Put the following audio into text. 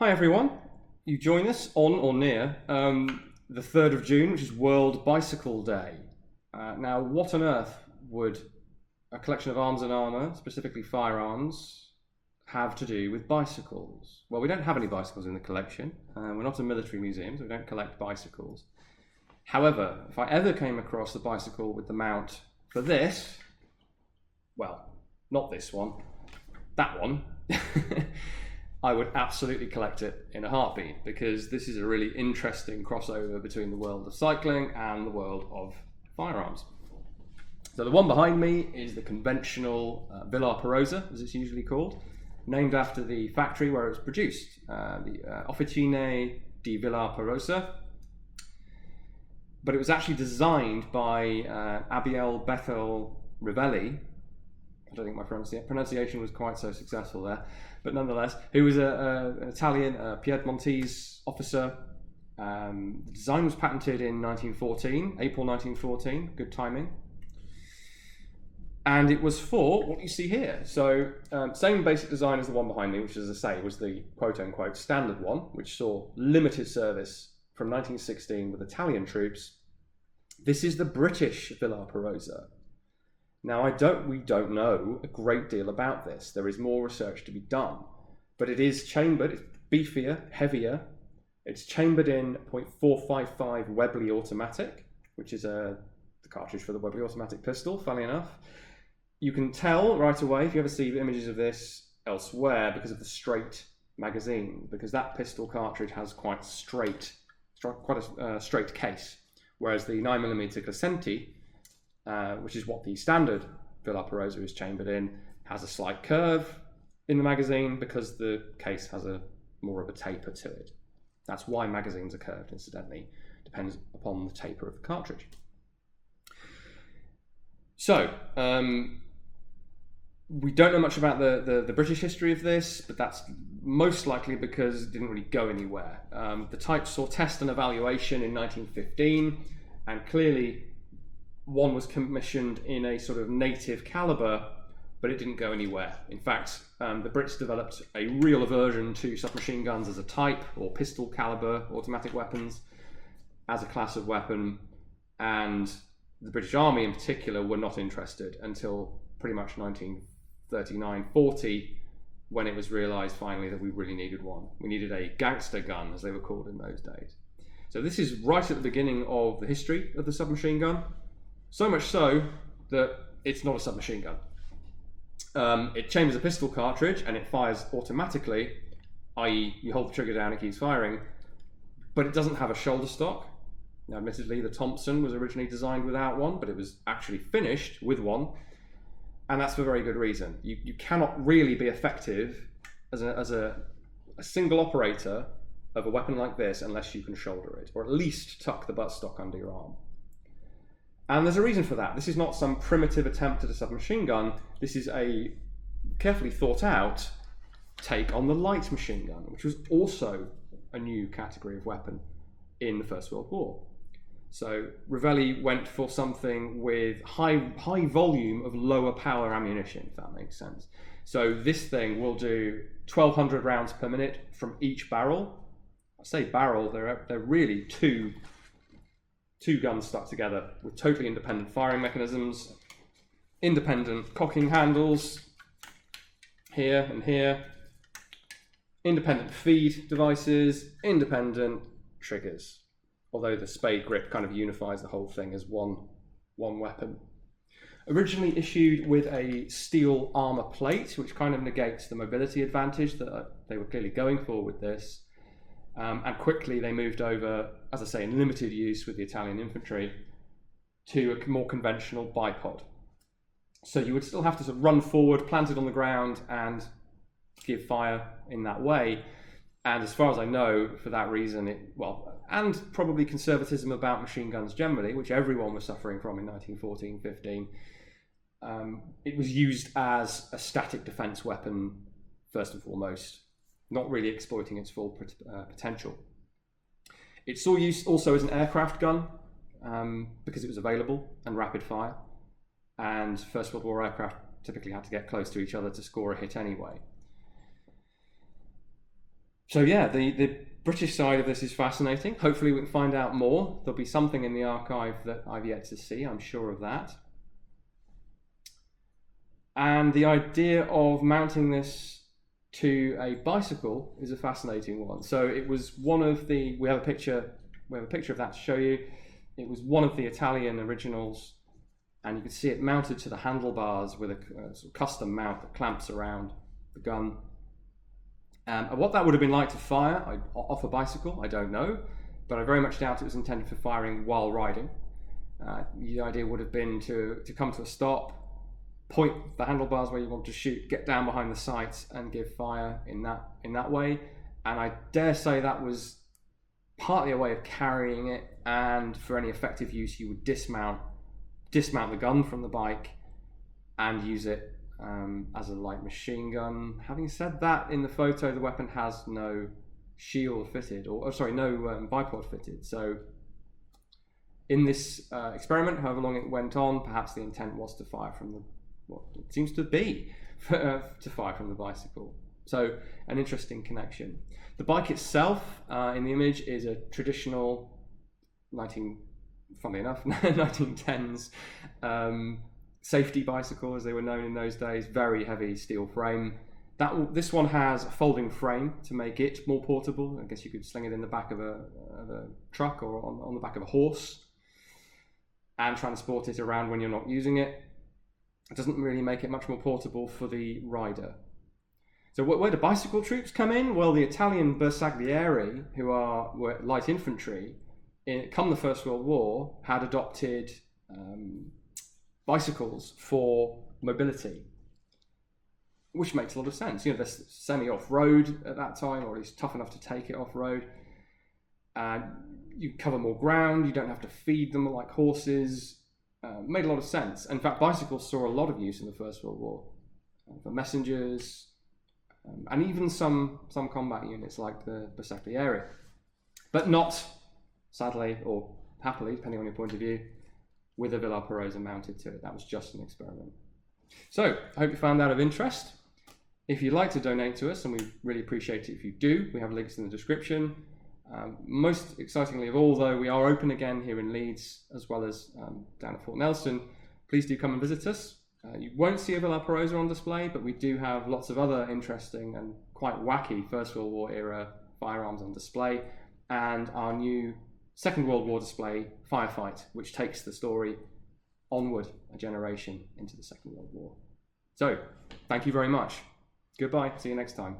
Hi everyone, you join us on or near the 3rd of June, which is World Bicycle Day. Now, what on earth would a collection of arms and armour, specifically firearms, have to do with bicycles? Well, we don't have any bicycles in the collection. We're not a military museum, so we don't collect bicycles. However, if I ever came across a bicycle with the mount for this, well, not this one, that one, I would absolutely collect it in a heartbeat, because this is a really interesting crossover between the world of cycling and the world of firearms. So the one behind me is the conventional Villar Perosa, as it's usually called, named after the factory where it was produced, the Officine di Villar Perosa. But it was actually designed by Abiel Bethel Rivelli. I don't think my pronunciation was quite so successful there, but nonetheless, who was an Italian Piedmontese officer. The design was patented in April 1914, good timing. And it was for what you see here. So, same basic design as the one behind me, which, as I say, was the quote-unquote standard one, which saw limited service from 1916 with Italian troops. This is the British Villar Perosa. Now, we don't know a great deal about this. There is more research to be done, but it is chambered, it's beefier, heavier. It's chambered in .455 Webley automatic, which is the cartridge for the Webley automatic pistol, funnily enough. You can tell right away, if you ever see images of this elsewhere, because of the straight magazine, because that pistol cartridge has quite a straight case, whereas the 9mm Crescenti, which is what the standard Villar Perosa is chambered in, has a slight curve in the magazine because the case has more of a taper to it. That's why magazines are curved, incidentally. Depends upon the taper of the cartridge. So, we don't know much about the British history of this, but that's most likely because it didn't really go anywhere. The type saw test and evaluation in 1915, and clearly one was commissioned in a sort of native caliber, but it didn't go anywhere. In fact, the Brits developed a real aversion to submachine guns as a type, or pistol caliber automatic weapons as a class of weapon, and the British Army in particular were not interested until pretty much 1939-40, when it was realised finally that we really needed one. We needed a gangster gun, as they were called in those days. So this is right at the beginning of the history of the submachine gun. So much so that it's not a submachine gun. It chambers a pistol cartridge and it fires automatically, i.e. you hold the trigger down, it keeps firing, but it doesn't have a shoulder stock. Now, admittedly, the Thompson was originally designed without one, but it was actually finished with one, and that's for very good reason. You cannot really be effective as a single operator of a weapon like this unless you can shoulder it, or at least tuck the buttstock under your arm. And there's a reason for that. This is not some primitive attempt at a submachine gun. This is a carefully thought out take on the light machine gun, which was also a new category of weapon in the First World War. So Rivelli went for something with high volume of lower power ammunition, if that makes sense. So this thing will do 1,200 rounds per minute from each barrel. I say barrel, they're really two guns stuck together with totally independent firing mechanisms, independent cocking handles here and here, independent feed devices, independent triggers. Although the spade grip kind of unifies the whole thing as one weapon. Originally issued with a steel armour plate, which kind of negates the mobility advantage that they were clearly going for with this. And quickly they moved over, as I say, in limited use with the Italian infantry, to a more conventional bipod. So you would still have to sort of run forward, plant it on the ground, and give fire in that way. And as far as I know, for that reason, and probably conservatism about machine guns generally, which everyone was suffering from in 1914-15, it was used as a static defence weapon, first and foremost, not really exploiting its full potential. It saw use also as an aircraft gun because it was available and rapid fire, and First World War aircraft typically had to get close to each other to score a hit anyway. So yeah, the British side of this is fascinating. Hopefully we can find out more. There'll be something in the archive that I've yet to see, I'm sure of that. And the idea of mounting this to a bicycle is a fascinating one. So it was one of the, we have a picture of that to show you. It was one of the Italian originals, and you can see it mounted to the handlebars with a sort of custom mount that clamps around the gun. And what that would have been like to fire off a bicycle, I don't know, but I very much doubt it was intended for firing while riding. The idea would have been to come to a stop, point the handlebars where you want to shoot, get down behind the sights and give fire in that way. And I dare say that was partly a way of carrying it, and for any effective use you would dismount the gun from the bike and use it as a light machine gun. Having said that, in the photo the weapon has no shield fitted, no bipod fitted. So in this experiment, however long it went on, perhaps the intent was to fire from what it seems to be, to fire from the bicycle. So an interesting connection. The bike itself in the image is a traditional 1910s safety bicycle, as they were known in those days. Very heavy steel frame. This one has a folding frame to make it more portable. I guess you could sling it in the back of a truck or on the back of a horse and transport it around when you're not using it. It doesn't really make it much more portable for the rider. So where do bicycle troops come in? Well, the Italian bersaglieri, who were light infantry, come the First World War, had adopted bicycles for mobility, which makes a lot of sense. You know, they're semi-off-road at that time, or at least tough enough to take it off-road. You cover more ground, you don't have to feed them like horses. Made a lot of sense. In fact, bicycles saw a lot of use in the First World War for messengers, and even some combat units like the bersaglieri, but not, sadly or happily, depending on your point of view, with a Villar Perosa mounted to it. That was just an experiment. So I hope you found that of interest. If you'd like to donate to us, and we really appreciate it if you do, we have links in the description. Most excitingly of all, though, we are open again here in Leeds, as well as down at Fort Nelson. Please do come and visit us. You won't see a Villar Perosa on display, but we do have lots of other interesting and quite wacky First World War era firearms on display, and our new Second World War display, Firefight, which takes the story onward a generation into the Second World War. So, thank you very much. Goodbye. See you next time.